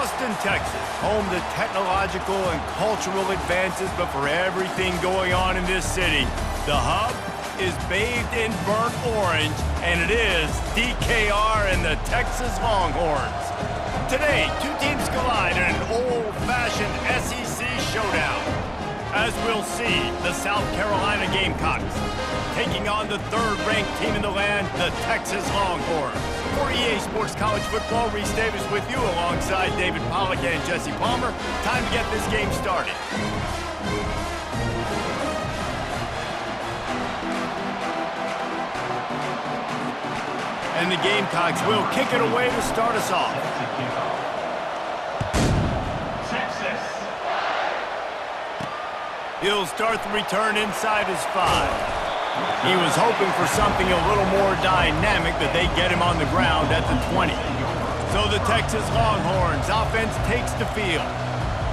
Austin, Texas, home to technological and cultural advances, but for everything going on in this city, the hub is bathed in burnt orange, and it is DKR and the Texas Longhorns. Today, two teams collide in an old-fashioned SEC showdown. As we'll see, the South Carolina Gamecocks taking on the third-ranked team in the land, the Texas Longhorns. For EA Sports College Football, Reese Davis with you alongside David Pollack and Jesse Palmer. Time to get this game started. And the Gamecocks will kick it away to start us off. He'll start the return inside his 5. He was hoping for something a little more dynamic, but they get him on the ground at the 20. So the Texas Longhorns offense takes the field.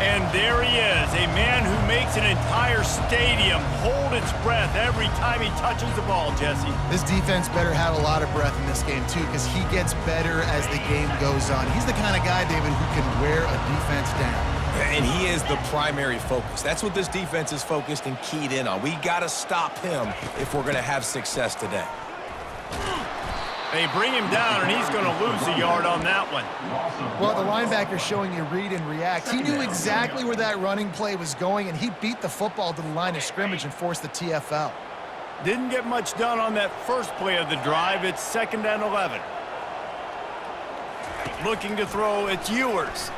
And there he is, a man who makes an entire stadium hold its breath every time he touches the ball, Jesse. This defense better have a lot of breath in this game, too, because he gets better as the game goes on. He's the kind of guy, David, who can wear a defense down. And he is the primary focus. That's what this defense is focused and keyed in on. We got to stop him if we're going to have success today. They bring him down, and he's going to lose a yard on that one. Well, the linebacker's showing you read and react. He knew exactly where that running play was going, and he beat the football to the line of scrimmage and forced the TFL. Didn't get much done on that first play of the drive. It's 2nd and 11. Looking to throw, it's Ewers.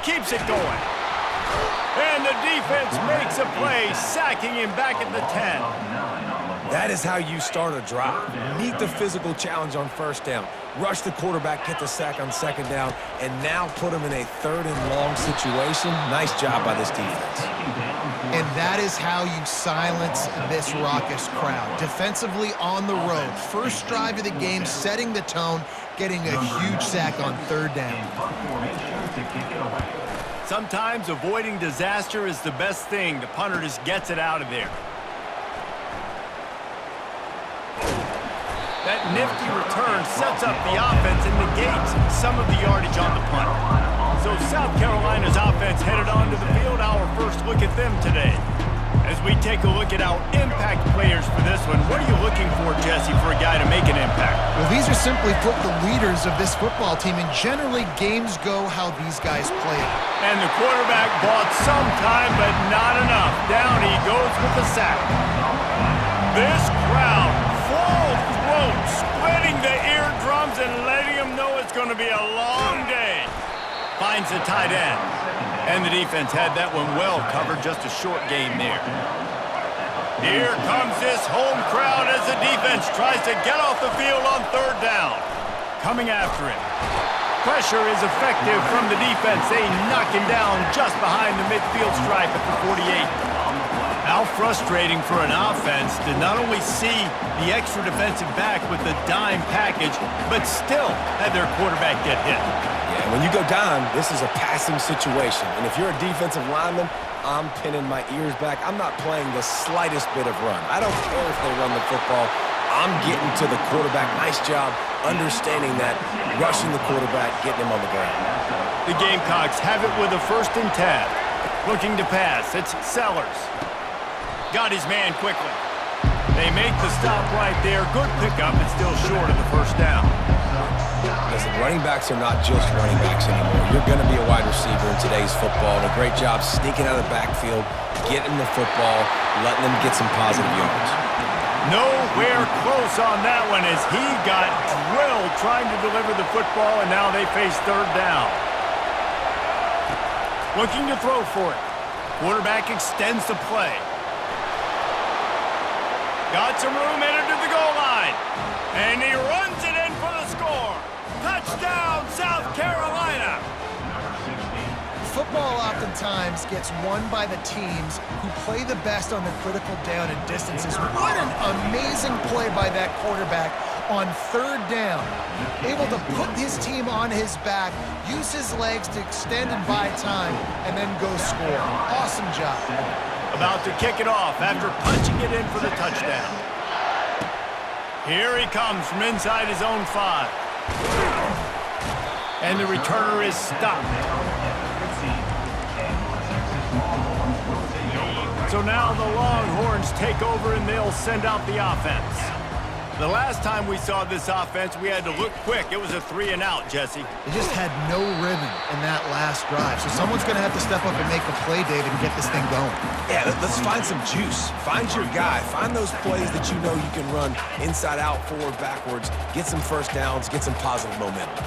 Keeps it going. And the defense makes a play, sacking him back at the 10. That is how you start a drive. Meet the physical challenge on first down. Rush the quarterback, get the sack on 2nd down, and now put him in a 3rd and long situation. Nice job by this defense. And that is how you silence this raucous crowd. Defensively on the road. First drive of the game, setting the tone, getting a huge sack on 3rd down. Sometimes avoiding disaster is the best thing. The punter just gets it out of there. That nifty return sets up the offense and negates some of the yardage on the punt. So South Carolina's offense headed onto the field. Our first look at them today. As we take a look at our impact players for this one, what are you looking for, Jesse, for a guy to make an impact? Well, these are simply put the leaders of this football team, and generally games go how these guys play. And the quarterback bought some time, but not enough. Down he goes with the sack. This crowd, full throat, splitting the eardrums and letting them know it's going to be a long day. Finds the tight end. And the defense had that one well covered, just a short game there. Here comes this home crowd as the defense tries to get off the field on 3rd down. Coming after him. Pressure is effective from the defense. They knock him down just behind the midfield stripe at the 48. How frustrating for an offense to not only see the extra defensive back with the dime package, but still have their quarterback get hit. Yeah, when you go down, this is a passing situation. And if you're a defensive lineman, I'm pinning my ears back. I'm not playing the slightest bit of run. I don't care if they run the football. I'm getting to the quarterback. Nice job understanding that, rushing the quarterback, getting him on the ground. The Gamecocks have it with a 1st and 10. Looking to pass, it's Sellers. Got his man quickly. They make the stop right there. Good pickup. It's still short of the 1st down. Listen, running backs are not just running backs anymore. You're going to be a wide receiver in today's football. And a great job sneaking out of the backfield, getting the football, letting them get some positive yards. Nowhere close on that one as he got drilled trying to deliver the football, and now they face 3rd down. Looking to throw for it. Quarterback extends the play. Got some room, headed to the goal line. And he runs it in for the score. Touchdown, South Carolina. Football oftentimes gets won by the teams who play the best on the critical down and distances. What an amazing play by that quarterback on 3rd down. Able to put his team on his back, use his legs to extend and buy time, and then go score. Awesome job. About to kick it off after punching it in for the touchdown. Here he comes from inside his own 5. And the returner is stopped. So now the Longhorns take over and they'll send out the offense. The last time we saw this offense, we had to look quick. It was a 3-and-out, Jesse. They just had no rhythm in that last drive. So someone's going to have to step up and make a play, David, and get this thing going. Yeah, let's find some juice. Find your guy. Find those plays that you know you can run inside out, forward, backwards. Get some first downs. Get some positive momentum.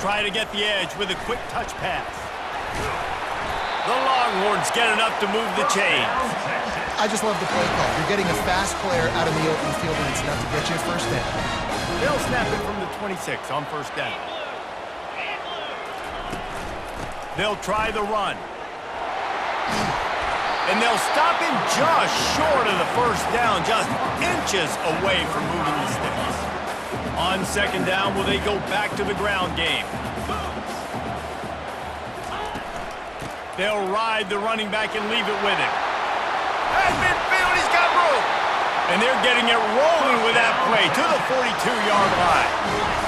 Try to get the edge with a quick touch pass. The Longhorns get enough to move the chains. I just love the play call. You're getting a fast player out in the open field, and it's enough to get you a first down. They'll snap it from the 26 on first down. They'll try the run. And they'll stop him just short of the first down, just inches away from moving the sticks. On second down, will they go back to the ground game? They'll ride the running back and leave it with him. At midfield, he's got room. And they're getting it rolling with that play to the 42-yard line.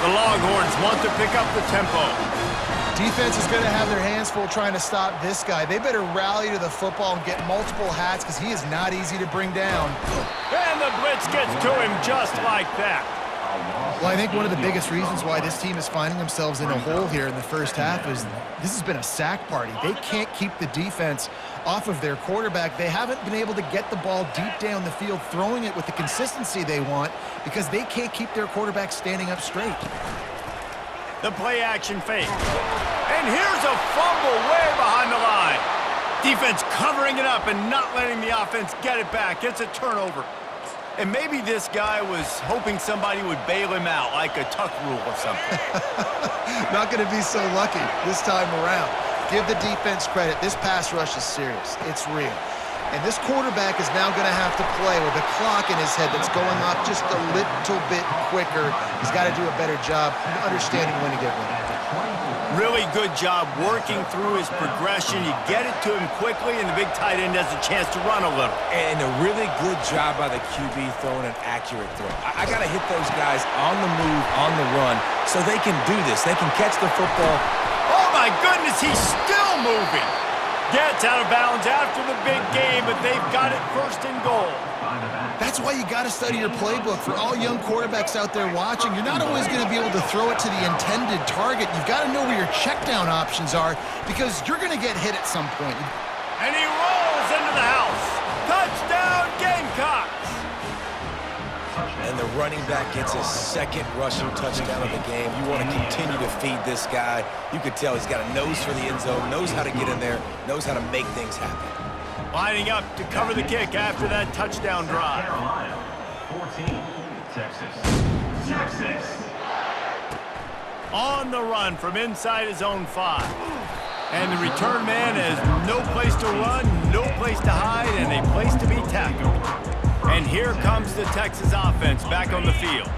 The Longhorns want to pick up the tempo. Defense is going to have their hands full trying to stop this guy. They better rally to the football and get multiple hats because he is not easy to bring down. And the blitz gets to him just like that. Well, I think one of the biggest reasons why this team is finding themselves in a hole here in the first half is this has been a sack party. They can't keep the defense off of their quarterback. They haven't been able to get the ball deep down the field, throwing it with the consistency they want because they can't keep their quarterback standing up straight. The play-action fake. And here's a fumble way behind the line. Defense covering it up and not letting the offense get it back. It's a turnover. And maybe this guy was hoping somebody would bail him out, like a tuck rule or something. Not going to be so lucky this time around. Give the defense credit. This pass rush is serious. It's real. And this quarterback is now going to have to play with a clock in his head that's going off just a little bit quicker. He's got to do a better job understanding when to get ready. Really good job working through his progression. You get it to him quickly, and the big tight end has a chance to run a little. And a really good job by the QB throwing an accurate throw. I got to hit those guys on the move, on the run, so they can do this. They can catch the football. Oh, my goodness, he's still moving. Gets out of bounds after the big game, but they've got it first and goal. That's why you got to study your playbook. For all young quarterbacks out there watching, you're not always going to be able to throw it to the intended target. You've got to know where your check down options are because you're going to get hit at some point. And he rolls into the house. Touchdown, Gamecocks! And the running back gets his second rushing touchdown of the game. You want to continue to feed this guy. You could tell he's got a nose for the end zone, knows how to get in there, knows how to make things happen. Lining up to cover the kick after that touchdown drive. 14, Texas. On the run from inside his own 5. And the return man has no place to run, no place to hide, and a place to be tackled. And here comes the Texas offense back on the field.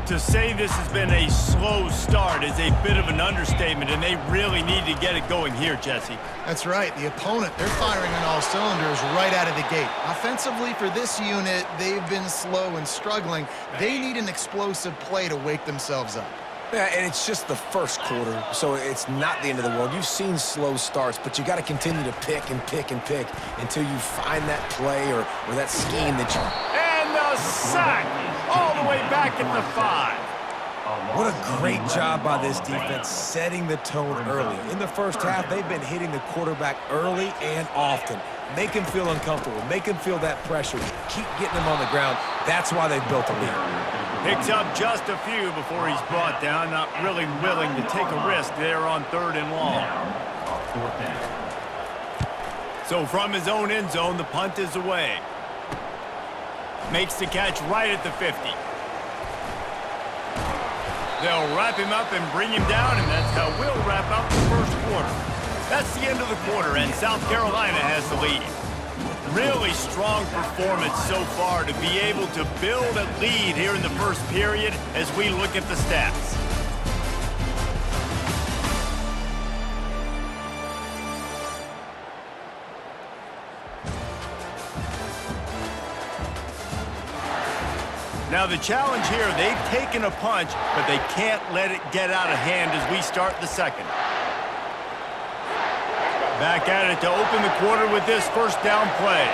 To say this has been a slow start is a bit of an understatement, and they really need to get it going here, Jesse. That's right. The opponent, they're firing on all cylinders right out of the gate. Offensively, for this unit, they've been slow and struggling. They need an explosive play to wake themselves up. Yeah, and it's just the first quarter, so it's not the end of the world. You've seen slow starts, but you got to continue to pick and pick and pick until you find that play or that scheme that you... And the sack all the way back at the 5. What a great job by this defense setting the tone early. In the first half, they've been hitting the quarterback early and often. Make him feel uncomfortable. Make him feel that pressure. Keep getting him on the ground. That's why they've built a lead. Picks up just a few before he's brought down. Not really willing to take a risk there on 3rd and long. So from his own end zone, the punt is away. Makes the catch right at the 50. They'll wrap him up and bring him down, and that's how we'll wrap up the first quarter. That's the end of the quarter, and South Carolina has the lead. Really strong performance so far to be able to build a lead here in the first period as we look at the stats. Now Now the challenge here, they've taken a punch, but they can't let it get out of hand as we start the second. Back at it to open the quarter with this first down play.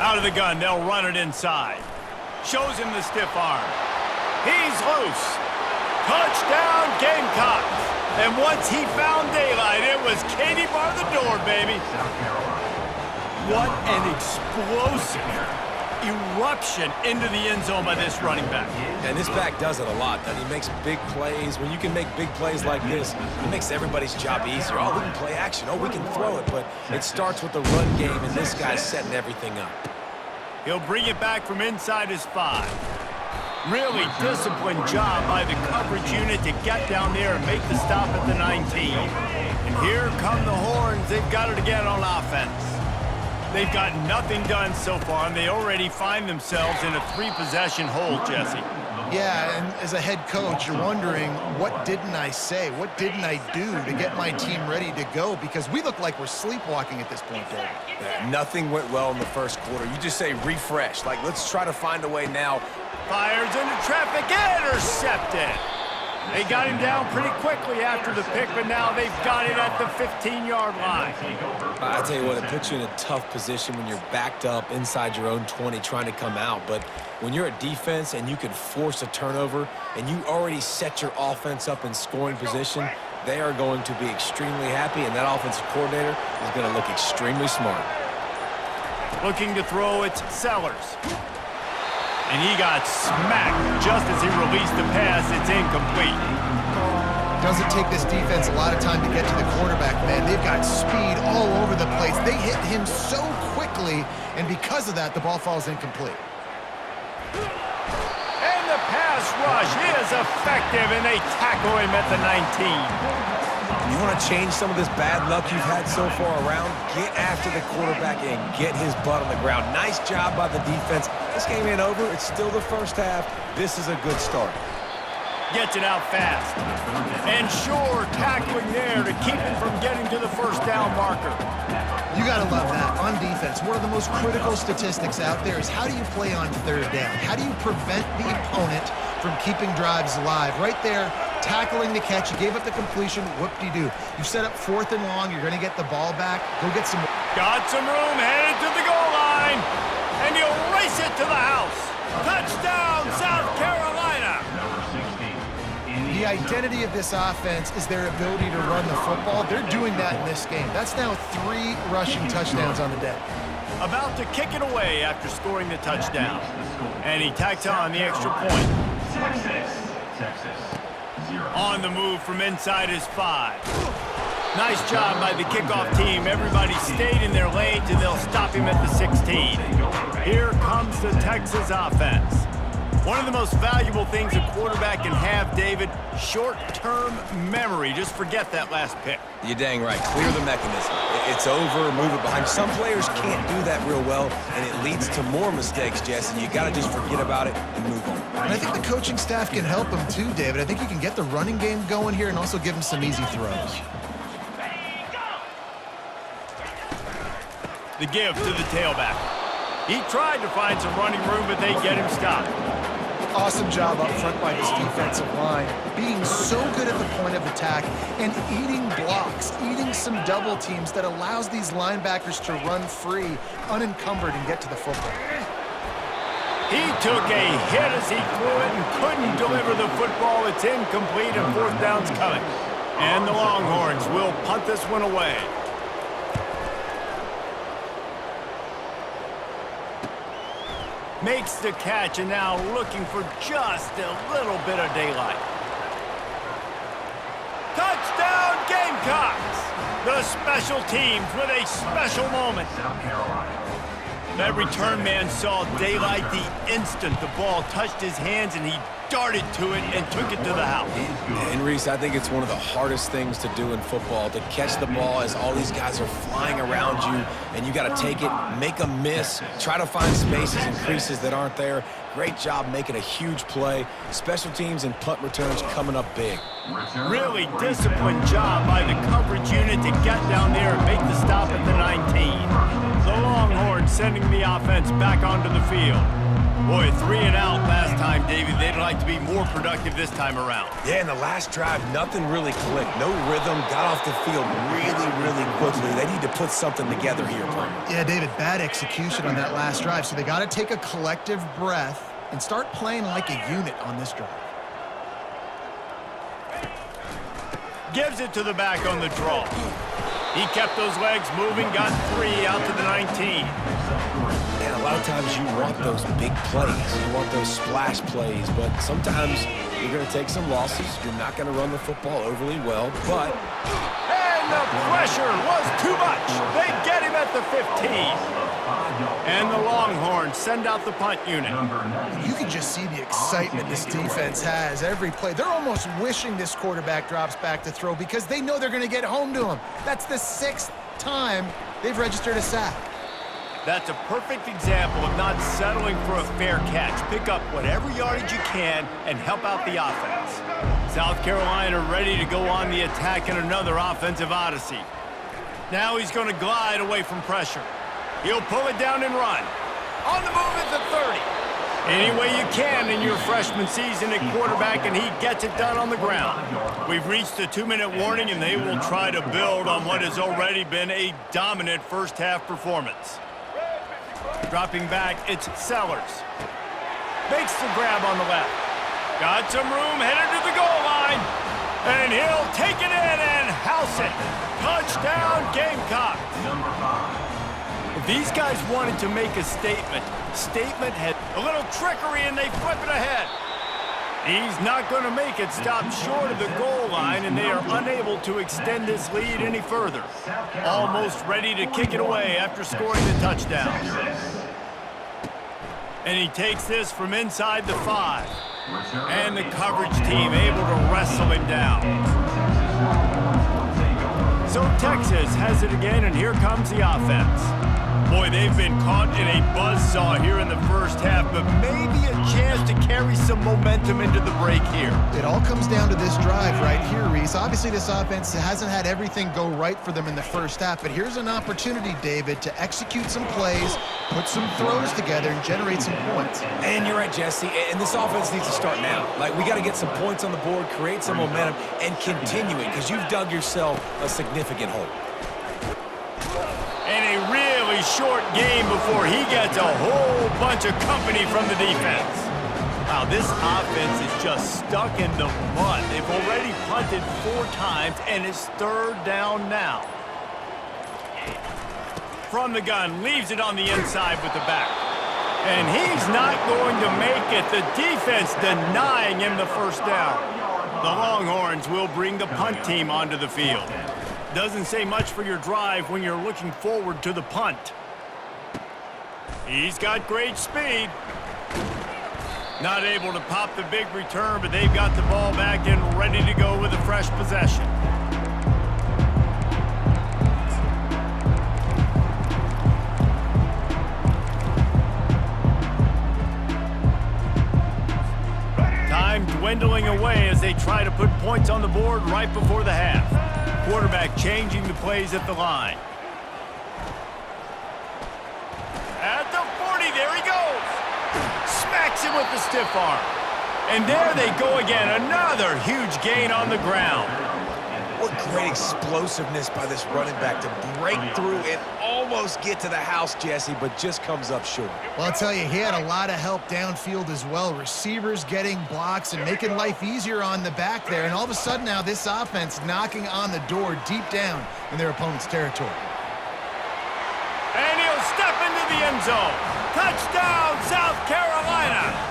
Out of the gun, they'll run it inside. Shows him the stiff arm. He's loose. Touchdown, Gamecocks. And once he found daylight, it was Katie bar the door, baby. What an explosive eruption into the end zone by this running back. And this back does it a lot. He makes big plays. When you can make big plays like this, it makes everybody's job easier. Oh, we can play action. Oh, we can throw it. But it starts with the run game, and this guy's setting everything up. He'll bring it back from inside his 5. Really disciplined job by the coverage unit to get down there and make the stop at the 19. And here come the Horns. They've got it again on offense. They've got nothing done so far, and they already find themselves in a 3-possession hole, Jesse. Yeah, and as a head coach, you're wondering, what didn't I say? What didn't I do to get my team ready to go? Because we look like we're sleepwalking at this point, Dave. Yeah, nothing went well in the first quarter. You just say refresh. Like, let's try to find a way now. Fires into traffic, intercepted. They got him down pretty quickly after the pick, but now they've got it at the 15-yard line. I tell you what, it puts you in a tough position when you're backed up inside your own 20 trying to come out. But when you're a defense and you can force a turnover and you already set your offense up in scoring position, they are going to be extremely happy, and that offensive coordinator is going to look extremely smart. Looking to throw, it's Sellers. And he got smacked just as he released the pass. It's incomplete. Doesn't take this defense a lot of time to get to the quarterback, man. They've got speed all over the place. They hit him so quickly, and because of that, the ball falls incomplete. And the pass rush is effective, and they tackle him at the 19. You want to change some of this bad luck you've had so far around? Get after the quarterback and get his butt on the ground. Nice job by the defense. This game ain't over. It's still the first half. This is a good start. Gets it out fast. And sure, tackling there to keep him from getting to the first down marker. You got to love that. On defense, one of the most critical statistics out there is how do you play on third down? How do you prevent the opponent from keeping drives alive? Right there, tackling the catch. You gave up the completion. Whoop-de-doo. You set up 4th and long. You're going to get the ball back. Go get some. Got some room, headed to the goal line. And he'll race it to the house. Touchdown, South Carolina. The identity of this offense is their ability to run the football. They're doing that in this game. That's now 3 rushing touchdowns on the day. About to kick it away after scoring the touchdown. And he tacks on the extra point. Texas. On the move from inside his 5. Nice job by the kickoff team. Everybody stayed in their lanes, and they'll stop him at the 16. Here comes the Texas offense. One of the most valuable things a quarterback can have, David, short-term memory. Just forget that last pick. You're dang right. Clear the mechanism. It's over, move it behind. Some players can't do that real well, and it leads to more mistakes, Jesse. You got to just forget about it and move on. And I think the coaching staff can help him too, David. I think you can get the running game going here and also give him some easy throws. The give to the tailback. He tried to find some running room, but they get him stopped. Awesome job up front by this defensive line, being so good at the point of attack and eating blocks, eating some double teams that allows these linebackers to run free, unencumbered, and get to the football. He took a hit as he threw it and couldn't deliver the football. It's incomplete, and 4th down's coming. And the Longhorns will punt this one away. Makes the catch, and now looking for just a little bit of daylight. Touchdown, Gamecocks! The special teams with a special moment. That return man saw daylight the instant the ball touched his hands, and he darted to it and took it to the house. And Reese, I think it's one of the hardest things to do in football, to catch the ball as all these guys are flying around you, and you got to take it, make a miss, try to find spaces and creases that aren't there. Great job making a huge play. Special teams and punt returns coming up big. Really disciplined job by the coverage unit to get down there and make the stop at the 19. The Longhorns sending the offense back onto the field. Boy, 3 and out last time, Davey. They'd like to be more productive this time around. Yeah, in the last drive, nothing really clicked. No rhythm, got off the field really quickly. They need to put something together here, Palmer. Yeah, David, bad execution on that last drive, so they got to take a collective breath and start playing like a unit on this drive. Gives it to the back on the draw. He kept those legs moving, got 3 out to the 19. And a lot of times you want those big plays. You want those splash plays, but sometimes you're going to take some losses. You're not going to run the football overly well, but... And the pressure was too much. They get him at the 15. And the Longhorns send out the punt unit. You can just see the excitement this defense has every play. They're almost wishing this quarterback drops back to throw because they know they're going to get home to him. That's the 6th time they've registered a sack. That's a perfect example of not settling for a fair catch. Pick up whatever yardage you can and help out the offense. South Carolina ready to go on the attack in another offensive odyssey. Now he's going to glide away from pressure. He'll pull it down and run. On the move at the 30. Any way you can in your freshman season at quarterback, and he gets it done on the ground. We've reached the 2-minute warning, and they will try to build on what has already been a dominant first-half performance. Dropping back, it's Sellers. Makes the grab on the left. Got some room, headed to the goal line. And he'll take it in and house it. Touchdown, Gamecocks. If these guys wanted to make a statement had a little trickery and they flip it ahead. He's not going to make it stop short of the goal line, and they are unable to extend this lead any further. Almost ready to kick it away after scoring the touchdown. And he takes this from inside the 5. And the coverage team able to wrestle him down. So Texas has it again, and here comes the offense. Boy, they've been caught in a buzzsaw here in the first half, but maybe a chance to carry some momentum into the break here. It all comes down to this drive right here, Reese. Obviously, this offense hasn't had everything go right for them in the first half, but here's an opportunity, David, to execute some plays, put some throws together, and generate some points. And you're right, Jesse, and this offense needs to start now. Like, we got to get some points on the board, create some momentum, and continue it, because you've dug yourself a significant hole. And a really short game before he gets a whole bunch of company from the defense. Wow, this offense is just stuck in the mud. They've already punted 4 times, and it's 3rd down now. From the gun, leaves it on the inside with the back. And he's not going to make it. The defense denying him the first down. The Longhorns will bring the punt team onto the field. Doesn't say much for your drive when you're looking forward to the punt. He's got great speed. Not able to pop the big return, but they've got the ball back and ready to go with a fresh possession. Time dwindling away as they try to put points on the board right before the half. Quarterback changing the plays at the line. At the 40, there he goes. Smacks him with the stiff arm. And there they go again, another huge gain on the ground. What great explosiveness by this running back to break through and almost get to the house, Jesse, but just comes up short. Well, I'll tell you, he had a lot of help downfield as well. Receivers getting blocks and making life easier on the back there. And all of a sudden now this offense knocking on the door deep down in their opponent's territory. And he'll step into the end zone. Touchdown, South Carolina.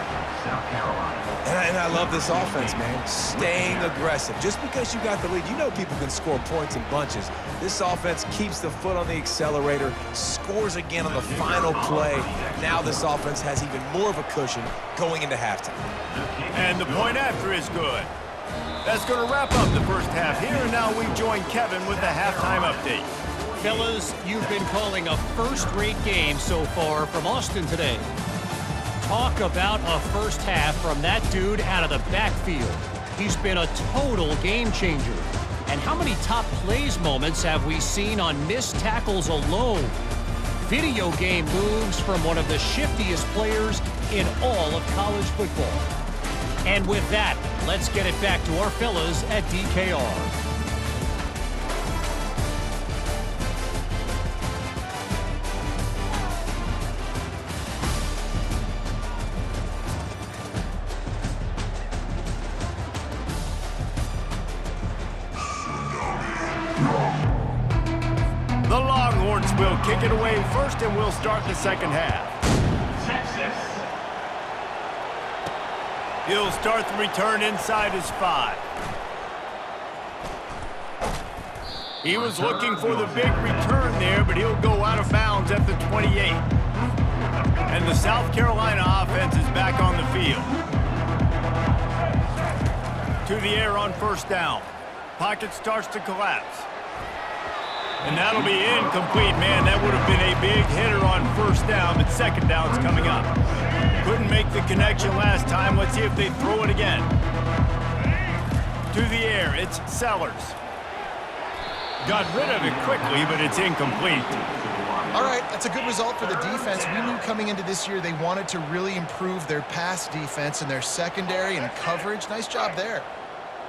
And I love this offense, man. Staying aggressive. Just because you got the lead, you know people can score points in bunches. This offense keeps the foot on the accelerator, scores again on the final play. Now this offense has even more of a cushion going into halftime. And the point after is good. That's going to wrap up the first half here, and now we join Kevin with the halftime update. Fellas, you've been calling a first-rate game so far from Austin today. Talk about a first half from that dude out of the backfield. He's been a total game changer. And how many top plays moments have we seen on missed tackles alone? video game moves from one of the shiftiest players in all of college football. And with that, let's get it back to our fellas at DKR. The Longhorns will kick it away first, and we'll start the second half. Texas. He'll start the return inside his 5. He was looking for the big return there, but he'll go out of bounds at the 28. And the South Carolina offense is back on the field. To the air on first down. Pocket starts to collapse. And that'll be incomplete, man. That would have been a big hitter on first down, but second down's coming up. Couldn't make the connection last time. Let's see if they throw it again. To the air, it's Sellers. Got rid of it quickly, but it's incomplete. All right, that's a good result for the defense. We knew coming into this year they wanted to really improve their pass defense and their secondary and coverage. Nice job there.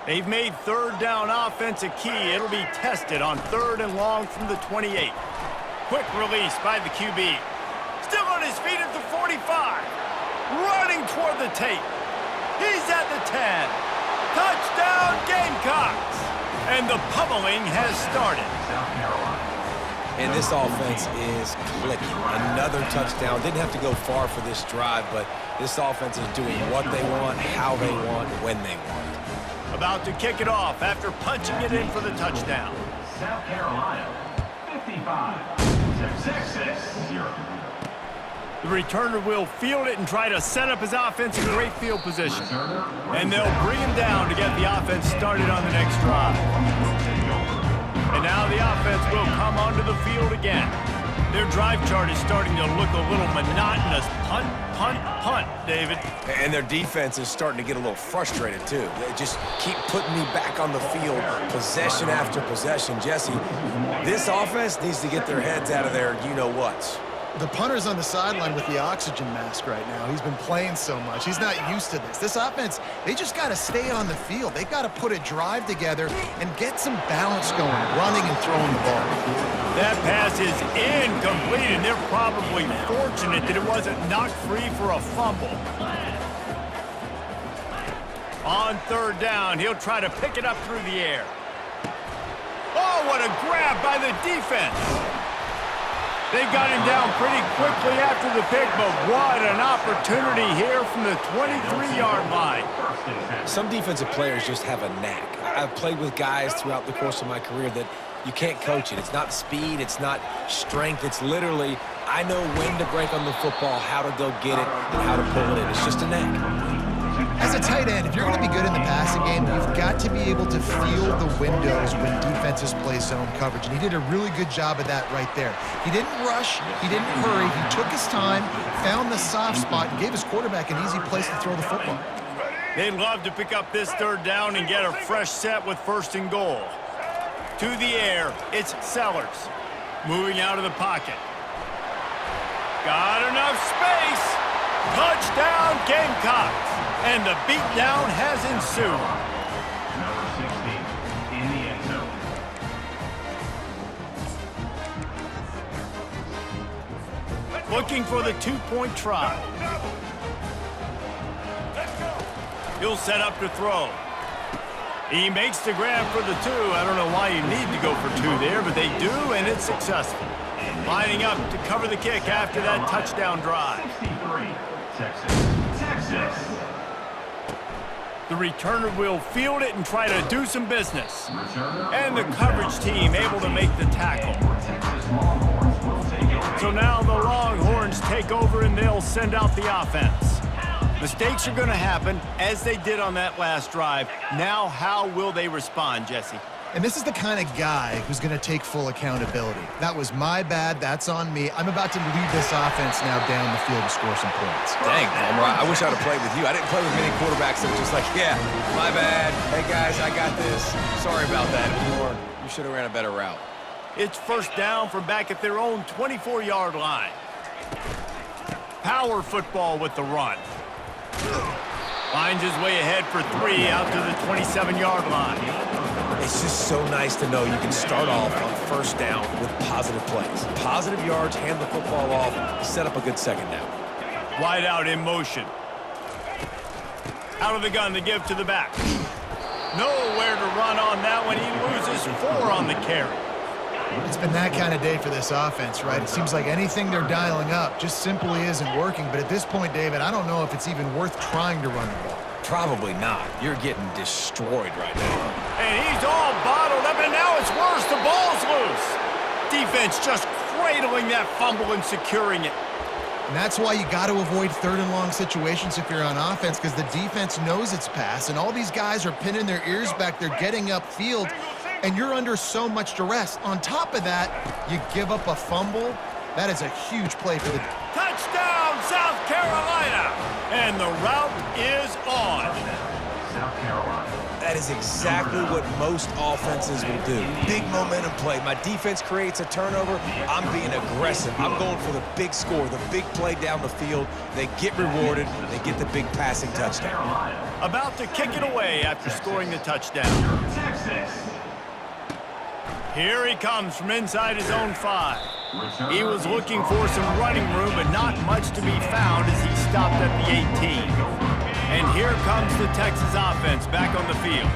They've made third down offense a key. It'll be tested on 3rd and long from the 28. Quick release by the QB. Still on his feet at the 45. Running toward the tape. He's at the 10. Touchdown Gamecocks. And the pummeling has started. South Carolina. And this offense is clicking. Another touchdown. Didn't have to go far for this drive, but this offense is doing what they want, how they want, when they want. About to kick it off after punching it in for the touchdown. South Carolina. 55. Texas. 0. The returner will field it and try to set up his offense in great field position. And they'll bring him down to get the offense started on the next drive. And now the offense will come onto the field again. Their drive chart is starting to look a little monotonous. Punt, punt, punt, David. And their defense is starting to get a little frustrated, too. They just keep putting me back on the field, possession after possession. Jesse, this offense needs to get their heads out of their you-know-whats. The punter's on the sideline with the oxygen mask right now. He's been playing so much. He's not used to this. This offense, they just got to stay on the field. They got to put a drive together and get some balance going, running and throwing the ball. That pass is incomplete, and they're probably fortunate that it wasn't knocked free for a fumble. On 3rd down, he'll try to pick it up through the air. Oh, what a grab by the defense. They got him down pretty quickly after the pick, but what an opportunity here from the 23-yard line. Some defensive players just have a knack. I've played with guys throughout the course of my career that you can't coach it. It's not speed, it's not strength. It's literally, I know when to break on the football, how to go get it, and how to pull it in. It's just a knack. As a tight end, if you're going to be good in the passing game, you've got to be able to feel the windows when defenses play zone coverage. And he did a really good job of that right there. He didn't rush. He didn't hurry. He took his time, found the soft spot, and gave his quarterback an easy place to throw the football. They'd love to pick up this 3rd down and get a fresh set with 1st and goal. To the air, it's Sellers. Moving out of the pocket. Got enough space. Touchdown Gamecocks. And the beatdown has ensued. Number 60 in the end zone. Looking for the 2-point try. He'll set up to throw. He makes the grab for the 2. I don't know why you need to go for 2 there, but they do, and it's successful. Lining up to cover the kick after that touchdown drive. 63. Texas. The returner will field it and try to do some business. Returner. And the coverage team able to make the tackle. Texas Longhorns will take it. So now the Longhorns take over and they'll send out the offense. Mistakes are going to happen, as they did on that last drive. Now, how will they respond, Jesse? And this is the kind of guy who's going to take full accountability. That was my bad. That's on me. I'm about to lead this offense now down the field to score some points. Dang, Palmer, I wish I'd have played with you. I didn't play with many quarterbacks that were just like, yeah, my bad. Hey, guys, I got this. Sorry about that. Or you should have ran a better route. It's first down from back at their own 24-yard line. Power football with the run. Finds his way ahead for 3 out to the 27-yard line. It's just so nice to know you can start off on first down with positive plays. Positive yards, hand the football off, set up a good second down. Wide out in motion. Out of the gun to give to the back. Nowhere to run on that one. He loses 4 on the carry. It's been that kind of day for this offense, right? It seems like anything they're dialing up just simply isn't working. But at this point, David, I don't know if it's even worth trying to run the ball. Probably not. You're getting destroyed right now. And he's all bottled up, and now it's worse. The ball's loose. Defense just cradling that fumble and securing it. And that's why you got to avoid third and long situations if you're on offense, because the defense knows it's pass, and all these guys are pinning their ears back. They're getting upfield, and you're under so much duress. On top of that, you give up a fumble. That is a huge play for the... Touchdown, South Carolina! And the route is on. South Carolina. That is exactly what most offenses will do. Big momentum play. My defense creates a turnover. I'm being aggressive. I'm going for the big score, the big play down the field. They get rewarded. They get the big passing touchdown. About to kick it away after scoring the touchdown. Texas. Here he comes from inside his own 5. He was looking for some running room, but not much to be found as he stopped at the 18. And here comes the Texas offense back on the field.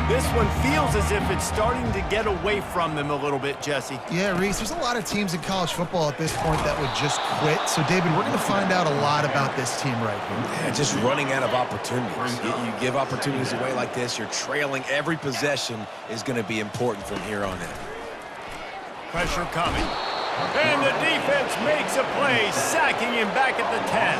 This one feels as if it's starting to get away from them a little bit, Jesse. Yeah, Reese, there's a lot of teams in college football at this point that would just quit. So, David, we're going to find out a lot about this team right here. Yeah, just running out of opportunities. You give opportunities away like this, you're trailing. Every possession is going to be important from here on in. Pressure coming. And the defense makes a play, sacking him back at the 10.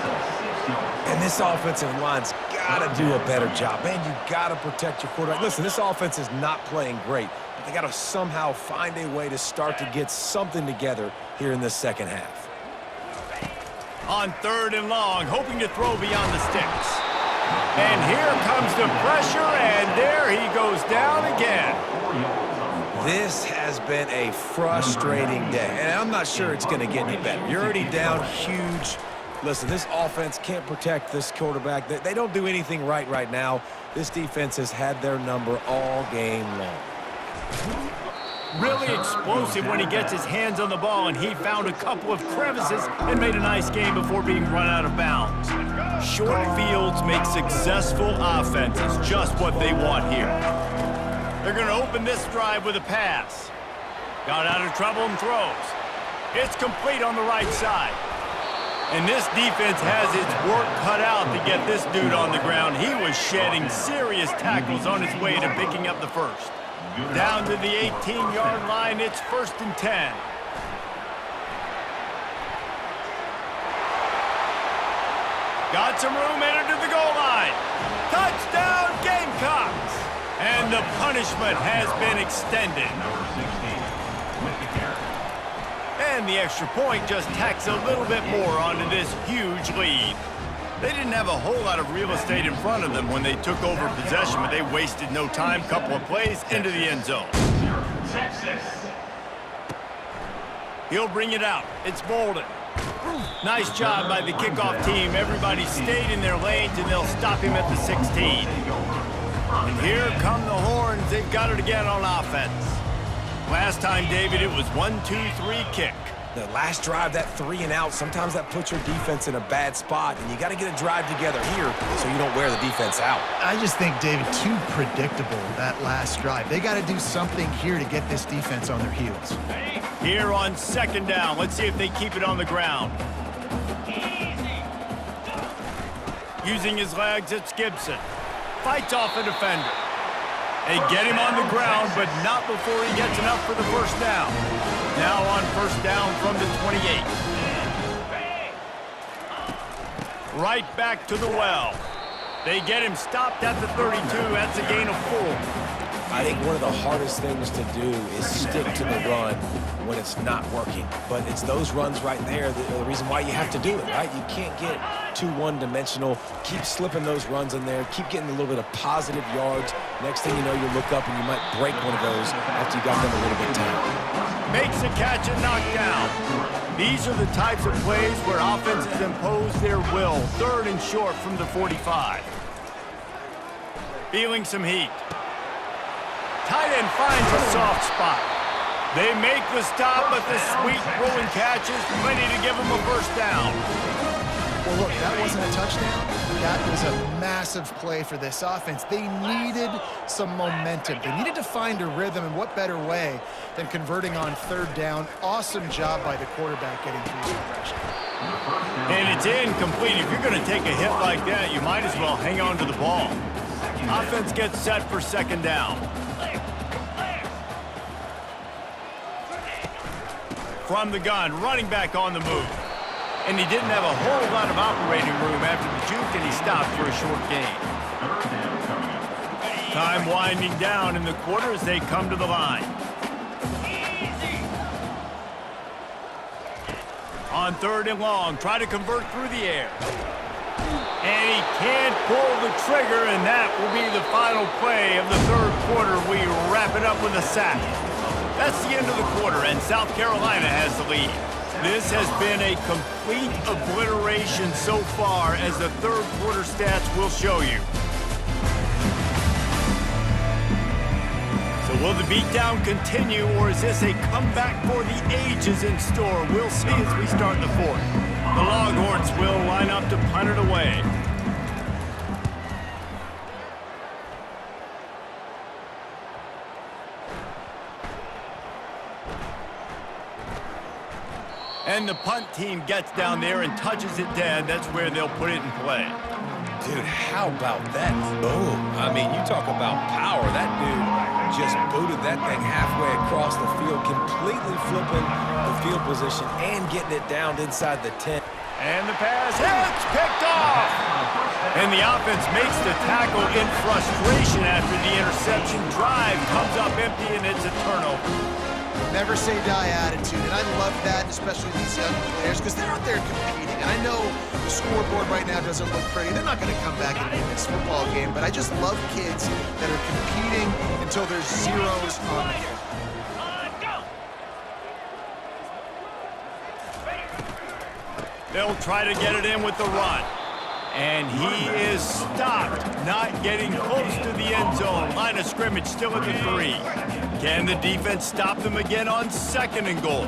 And this offensive line's got to do a better job. Man, you got to protect your quarterback. Listen, this offense is not playing great, but they got to somehow find a way to start to get something together here in this second half. On 3rd and long, hoping to throw beyond the sticks. And here comes the pressure, and there he goes down again. This has been a frustrating day, and I'm not sure it's going to get any better. You're already down huge. Listen, this offense can't protect this quarterback. They don't do anything right now. This defense has had their number all game long. Really explosive when he gets his hands on the ball, and he found a couple of crevices and made a nice game before being run out of bounds. Short fields make successful offenses just what they want here. They're going to open this drive with a pass. Got out of trouble and throws. It's complete on the right side. And this defense has its work cut out to get this dude on the ground. He was shedding serious tackles on his way to picking up the first. Down to the 18-yard line, it's 1st and 10. Got some room, entered to the goal line. Touchdown, Gamecocks! And the punishment has been extended. Number 16 with the carry. And the extra point just tacks a little bit more onto this huge lead. They didn't have a whole lot of real estate in front of them when they took over possession, but they wasted no time. Couple of plays into the end zone. Texas. He'll bring it out. It's Bolden. Nice job by the kickoff team. Everybody stayed in their lanes, and they'll stop him at the 16. And here come the horns. They've got it again on offense. Last time, David, it was 1-2-3 kick. The last drive, that 3 and out, sometimes that puts your defense in a bad spot, and you got to get a drive together here so you don't wear the defense out. I just think, David, too predictable, that last drive. They got to do something here to get this defense on their heels. Here on 2nd down, let's see if they keep it on the ground. Using his legs, it's Gibson. Fights off a defender. They get him on the ground, but not before he gets enough for the first down. Now on 1st down from the 28. Right back to the well. They get him stopped at the 32. That's a gain of 4. I think one of the hardest things to do is stick to the run when it's not working. But it's those runs right there that are the reason why you have to do it, right? You can't get too one-dimensional. Keep slipping those runs in there. Keep getting a little bit of positive yards. Next thing you know, you look up and you might break one of those after you got them a little bit tired. makes the catch and knocked down. These are the types of plays where offenses impose their will. 3rd and short from the 45. Feeling some heat. Tight end finds a soft spot. They make the stop, but the sweet throwing catch is plenty to give them a first down. Well, look, that wasn't a touchdown. That was a massive play for this offense. They needed some momentum. They needed to find a rhythm, and what better way than converting on 3rd down. Awesome job by the quarterback getting through some pressure. And it's incomplete. If you're going to take a hit like that, you might as well hang on to the ball. Offense gets set for 2nd down. From the gun, running back on the move. And he didn't have a whole lot of operating room after the juke, and he stopped for a short gain. Time winding down in the quarter as they come to the line. On 3rd and long, try to convert through the air. And he can't pull the trigger, and that will be the final play of the 3rd quarter. We wrap it up with a sack. That's the end of the quarter, and South Carolina has the lead. This has been a complete obliteration so far, as the 3rd quarter stats will show you. So will the beatdown continue, or is this a comeback for the ages in store? We'll see as we start the 4th. The Longhorns will line up to punt it away. And the punt team gets down there and touches it dead. That's where they'll put it in play. Dude, how about that boom? I mean, you talk about power. That dude just booted that thing halfway across the field, completely flipping the field position and getting it down inside the 10. And the pass hits, picked off. And the offense makes the tackle in frustration after the interception. Drive comes up empty, and it's a turnover. Never say die attitude, and I love that, especially these young players, because they're out there competing. And I know the scoreboard right now doesn't look pretty. They're not going to come back and win this football game, but I just love kids that are competing until there's zeros on the field. They'll try to get it in with the run. And he is stopped, not getting close to the end zone. Line of scrimmage still at the 3. Can the defense stop them again on 2nd and goal?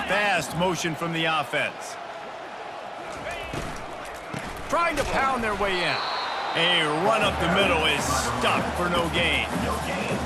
Fast motion from the offense. Trying to pound their way in. A run up the middle is stuffed for no gain.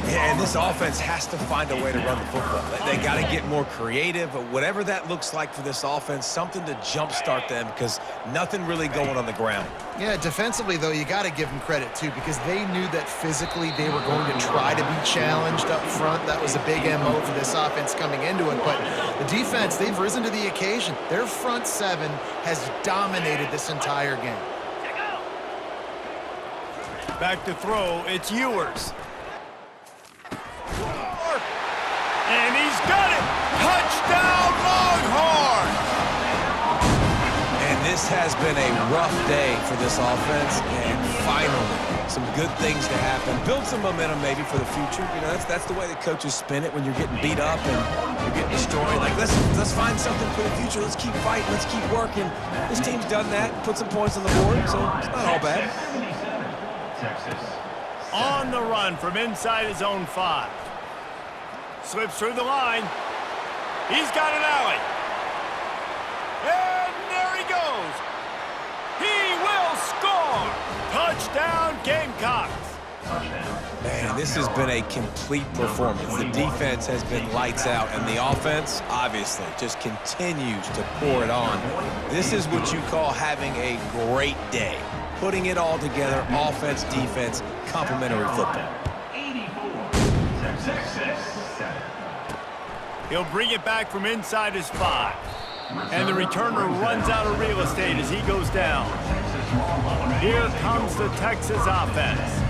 Yeah, and this offense has to find a way to run the football. They got to get more creative, but whatever that looks like for this offense, something to jumpstart them, because nothing really going on the ground. Yeah, defensively, though, you got to give them credit, too, because they knew that physically they were going to try to be challenged up front. That was a big MO for this offense coming into it. But the defense, they've risen to the occasion. Their front 7 has dominated this entire game. Back to throw, it's Ewers. And he's got it! Touchdown, Longhorns! And this has been a rough day for this offense, and finally, some good things to happen. Build some momentum maybe for the future. You know, that's the way the coaches spin it when you're getting beat up and you're getting destroyed. Like, let's find something for the future. Let's keep fighting. Let's keep working. This team's done that, put some points on the board, so it's not all bad. Texas. On the run from inside his own 5. Slips through the line. He's got an alley. And there he goes. He will score. Touchdown, Gamecocks. Man, this has been a complete performance. The defense has been lights out, and the offense, obviously, just continues to pour it on. This is what you call having a great day. Putting it all together, offense, defense, complementary football. 84. Texas. He'll bring it back from inside his 5. And the returner runs out of real estate as he goes down. Here comes the Texas offense.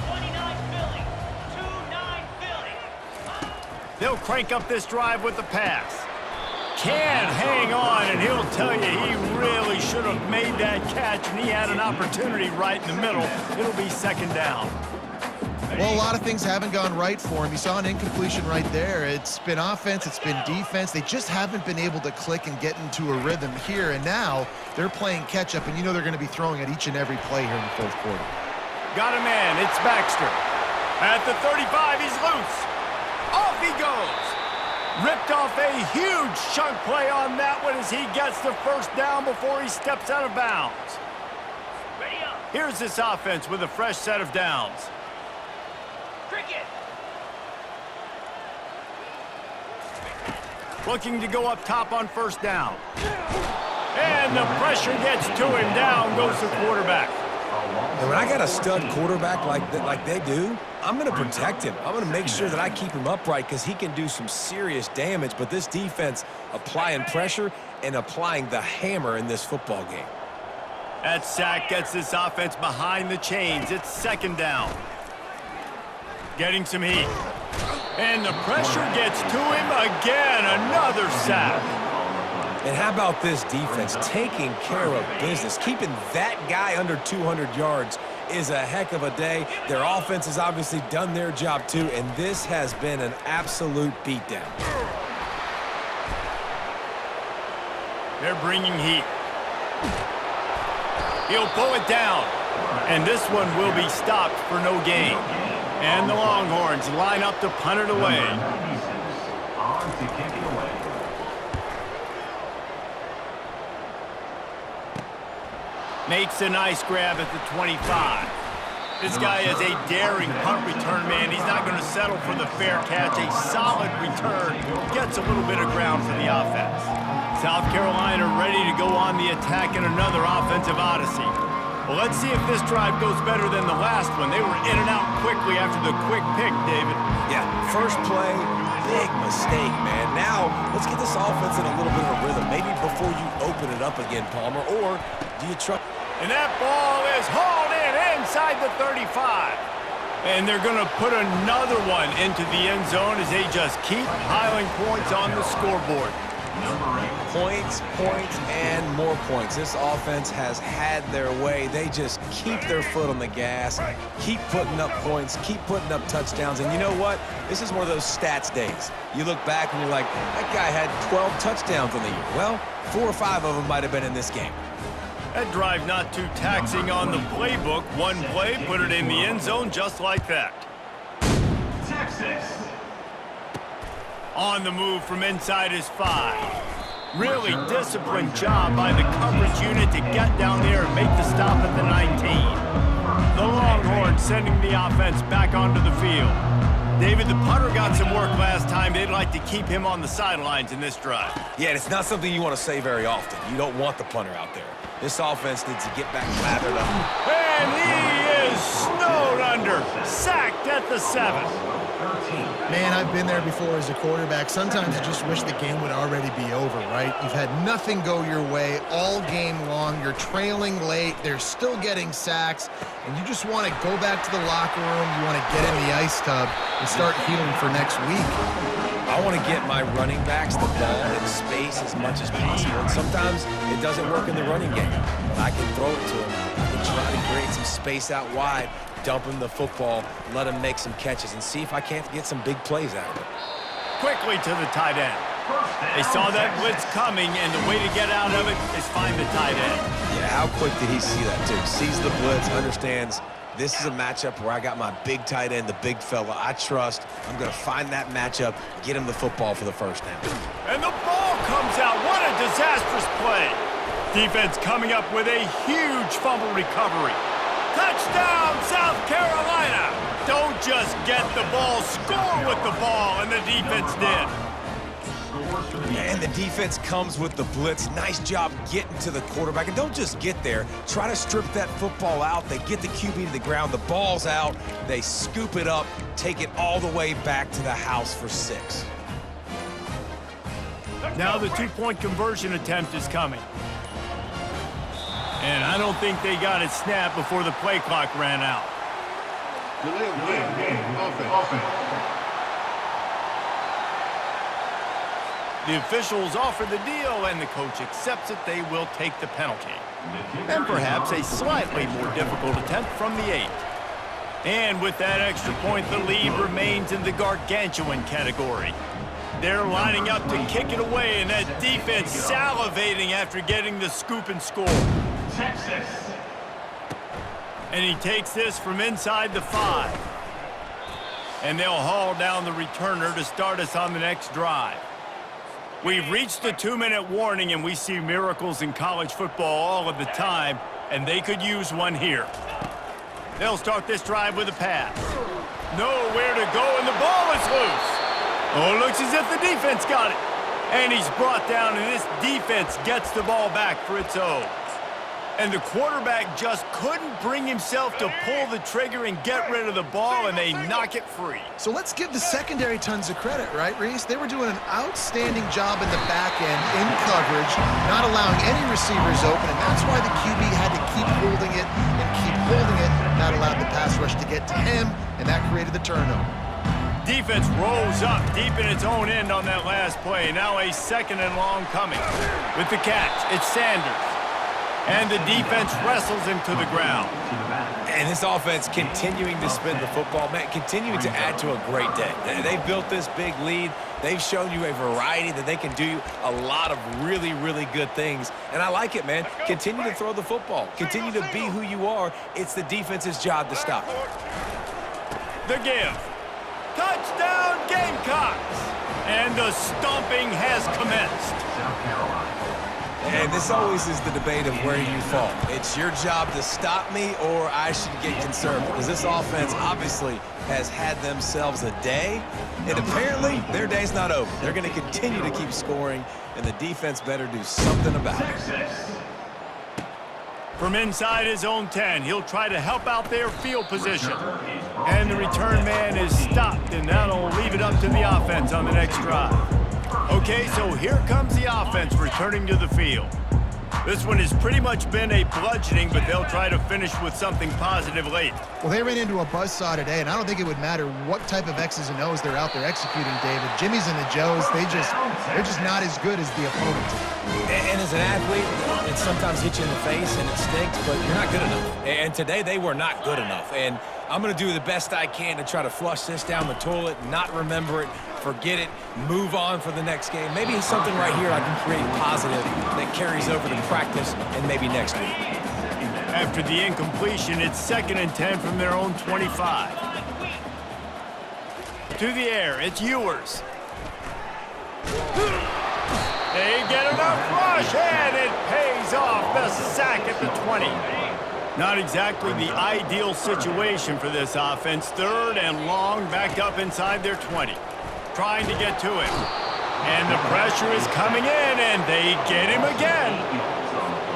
29 Philly. 2-9 Philly. They'll crank up this drive with the pass. Can't hang on, and he'll tell you he really should have made that catch, and he had an opportunity right in the middle. It'll be 2nd down. Well, a lot of things haven't gone right for him. You saw an incompletion right there. It's been offense, it's been defense. They just haven't been able to click and get into a rhythm here. And now they're playing catch-up, and you know they're going to be throwing at each and every play here in the fourth quarter. Got a man. It's Baxter. At the 35, he's loose. Off he goes. Ripped off a huge chunk play on that one as he gets the first down before he steps out of bounds. Ready up. Here's this offense with a fresh set of downs. Cricket. Looking to go up top on first down. And the pressure gets to him. Down goes the quarterback. And when I got a stud quarterback like they do, I'm going to protect him. I'm going to make sure that I keep him upright because he can do some serious damage. But this defense applying pressure and applying the hammer in this football game. That sack gets this offense behind the chains. It's second down. Getting some heat. And the pressure gets to him again. Another sack. And how about this defense taking care of business? Keeping that guy under 200 yards is a heck of a day. Their offense has obviously done their job too, and this has been an absolute beatdown. They're bringing heat. He'll pull it down. And this one will be stopped for no gain. And the Longhorns line up to punt it away. On to kick it away. Makes a nice grab at the 25. This guy is a daring punt return man. He's not going to settle for the fair catch. A solid return gets a little bit of ground for the offense. South Carolina ready to go on the attack in another offensive odyssey. Well, let's see if this drive goes better than the last one. They were in and out quickly after the quick pick, David. Yeah, first play, big mistake, man. Now, let's get this offense in a little bit of a rhythm. Maybe before you open it up again, Palmer, or do you trust? And that ball is hauled in inside the 35. And they're going to put another one into the end zone as they just keep piling points on the scoreboard. Points, and more points. This offense has had their way. They just keep their foot on the gas, keep putting up points, keep putting up touchdowns. And you know what? This is one of those stats days. You look back and you're like, that guy had 12 touchdowns on the year. Well, 4 or 5 of them might have been in this game. That drive not too taxing on the playbook. One play, put it in the end zone just like that. Texas. On the move from inside his 5. Really disciplined job by the coverage unit to get down there and make the stop at the 19. The Longhorns sending the offense back onto the field. David, the punter got some work last time. They'd like to keep him on the sidelines in this drive. Yeah, and it's not something you want to say very often. You don't want the punter out there. This offense needs to get back lathered up. And he is snowed under. Sacked at the 7. Man, I've been there before as a quarterback. Sometimes you just wish the game would already be over, right? You've had nothing go your way all game long. You're trailing late. They're still getting sacks. And you just want to go back to the locker room. You want to get in the ice tub and start healing for next week. I want to get my running backs the ball in space as much as possible. And sometimes it doesn't work in the running game. But I can throw it to them. I can try to create some space out wide, dump him the football, let him make some catches, and see if I can't get some big plays out of it. Quickly to the tight end. They saw that blitz coming, and the way to get out of it is find the tight end. Yeah, how quick did he see that, too? Sees the blitz, understands this is a matchup where I got my big tight end, the big fella I trust. I'm going to find that matchup, get him the football for the first down. And the ball comes out. What a disastrous play. Defense coming up with a huge fumble recovery. Touchdown, South Carolina. Don't just get the ball, score with the ball, and the defense did. And the defense comes with the blitz. Nice job getting to the quarterback. And don't just get there. Try to strip that football out. They get the QB to the ground. The ball's out. They scoop it up, take it all the way back to the house for 6. Now the two-point conversion attempt is coming. And I don't think they got it snapped before the play clock ran out. Offense. The officials offer the deal, and the coach accepts it. They will take the penalty. And perhaps a slightly more difficult attempt from the 8. And with that extra point, the lead remains in the gargantuan category. They're lining up to kick it away, and that defense salivating after getting the scoop and score. Texas. And he takes this from inside the 5. And they'll haul down the returner to start us on the next drive. We've reached the 2-minute warning, and we see miracles in college football all of the time, and they could use one here. They'll start this drive with a pass. Nowhere to go, and the ball is loose. Oh, looks as if the defense got it. And he's brought down, and this defense gets the ball back for its own. And the quarterback just couldn't bring himself to pull the trigger and get rid of the ball, and they knock it free. So let's give the secondary tons of credit, right, Reese? They were doing an outstanding job in the back end, in coverage, not allowing any receivers open, and that's why the QB had to keep holding it and keep holding it, not allowed the pass rush to get to him, and that created the turnover. Defense rolls up deep in its own end on that last play. Now a 2nd and long coming. With the catch, it's Sanders. And the defense wrestles him to the ground. And this offense continuing to spin the football, man, continuing to add to a great day. They've built this big lead. They've shown you a variety that they can do a lot of really, really good things. And I like it, man. Continue to throw the football. Continue to be who you are. It's the defense's job to stop you. The give. Touchdown, Gamecocks! And the stomping has commenced. South Carolina. And this always is the debate of where you fall. It's your job to stop me, or I should get concerned, because this offense obviously has had themselves a day, and apparently their day's not over. They're going to continue to keep scoring, and the defense better do something about it. Texas. From inside his own 10, he'll try to help out their field position. And the return man is stopped, and that'll leave it up to the offense on the next drive. Okay, so here comes the offense returning to the field. This one has pretty much been a bludgeoning, but they'll try to finish with something positive late. Well, they ran into a buzzsaw today, and I don't think it would matter what type of X's and O's they're out there executing, David. Jimmy's and the Joes, they're just not as good as the opponent. And as an athlete, it sometimes hits you in the face and it stinks, but you're not good enough. And today they were not good enough. And I'm going to do the best I can to try to flush this down the toilet, not remember it, forget it, move on for the next game. Maybe it's something right here I can create positive that carries over to practice and maybe next week. After the incompletion, it's 2nd and 10 from their own 25. To the air, it's Ewers. They get enough rush, and it pays off. The sack at the 20. Not exactly the ideal situation for this offense. 3rd and long, back up inside their 20. Trying to get to him. And the pressure is coming in, and they get him again.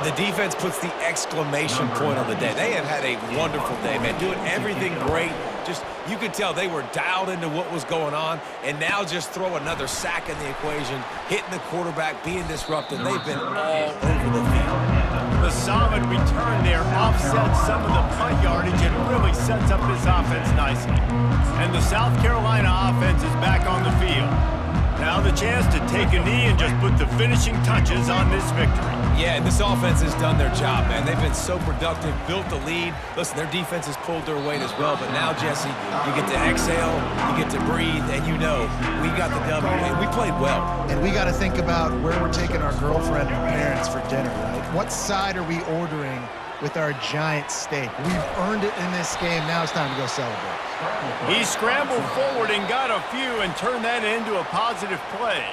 The defense puts the exclamation point on the day. They have had a wonderful day, man, doing everything great. Just, you could tell they were dialed into what was going on, and now just throw another sack in the equation, hitting the quarterback, being disrupted. They've been all over the field. The solid return there offsets some of the punt yardage and really sets up this offense nicely. And the South Carolina offense is back on the field. Now the chance to take a knee and just put the finishing touches on this victory. Yeah, and this offense has done their job, man. They've been so productive, built the lead. Listen, their defense has pulled their weight as well, but now, Jesse, you get to exhale, you get to breathe, and you know we got the W, and we played well. And we got to think about where we're taking our girlfriend and parents for dinner, right? What side are we ordering with our giant steak? We've earned it in this game. Now it's time to go celebrate. He scrambled forward and got a few and turned that into a positive play.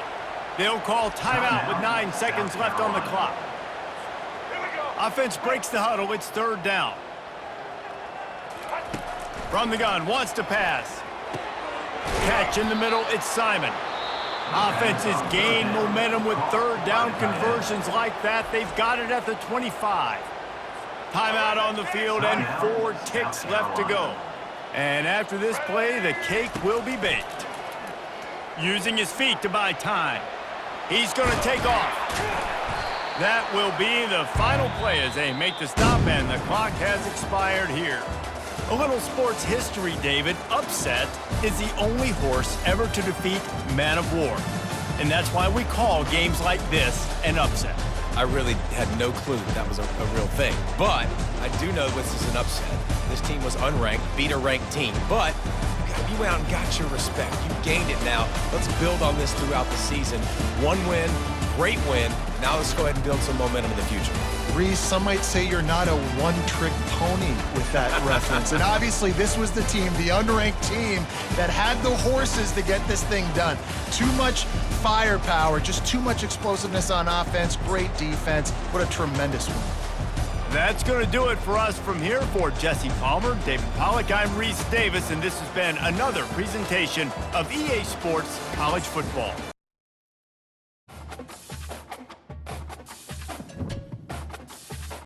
They'll call timeout with 9 seconds left on the clock. Offense breaks the huddle. It's 3rd down. From the gun, wants to pass. Catch in the middle, it's Simon. Offenses gain momentum with 3rd down conversions like that. They've got it at the 25. Timeout on the field and 4 ticks left to go. And after this play, the cake will be baked. Using his feet to buy time. He's going to take off. That will be the final play as they make the stop, and the clock has expired here. A little sports history, David. Upset is the only horse ever to defeat Man of War. And that's why we call games like this an upset. I really had no clue that was a real thing. But I do know this is an upset. This team was unranked, beat a ranked team. But you went out and got your respect. You gained it now. Let's build on this throughout the season. One win, great win. Now let's go ahead and build some momentum in the future. Reese, some might say you're not a one-trick pony with that reference. And obviously, this was the team, the unranked team, that had the horses to get this thing done. Too much firepower, just too much explosiveness on offense, great defense. What a tremendous win. That's going to do it for us from here. For Jesse Palmer, David Pollack, I'm Reese Davis, and this has been another presentation of EA Sports College Football.